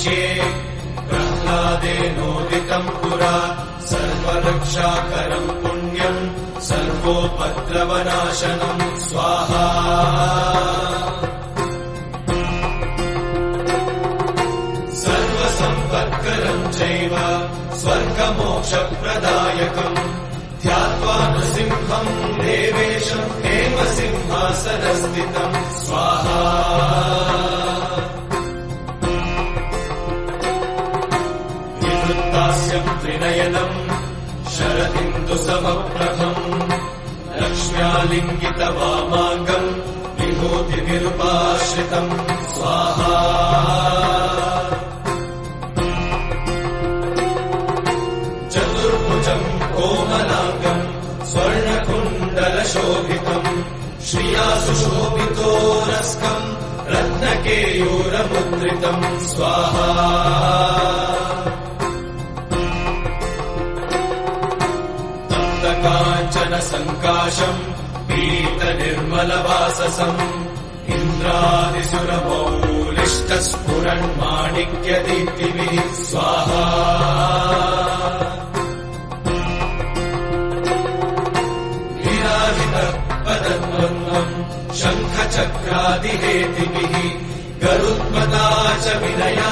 मध्ये प्रह्लादेनोदितम् पुरा सर्वरक्षाकरम् पुण्यम् सर्वोपद्रवनाशनम् स्वाहा सर्वसम्पत्करम् चैव स्वर्गमोक्षप्रदायकम् ध्यात्वा नृसिंहम् देवेशम् हेमसिंहासनस्थितम् स्वाहा विवृत्तास्यम् त्रिनयनम् शरदिन्दुसमप्रभम् लक्ष्म्यालिङ्गितवामाङ्गम् विभूतिनिरुपाश्रितम् स्वाहा चतुर्भुजम् कोमलाङ्गम् स्वर्णकुण्डलशोभितम् श्रिया सुशोभितोरस्कम् रत्नकेयूरमुद्रितम् स्वाहा तप्तकाञ्चन सङ्काशम् पीतनिर्मलवाससम् इन्द्रादिसुरमौलिष्टस्फुरन्माणिक्यदीप्तिभिः स्वाहा पदद्वन्द्वम् शङ्खचक्रादिहेतिभिः गरुत्मता च विनया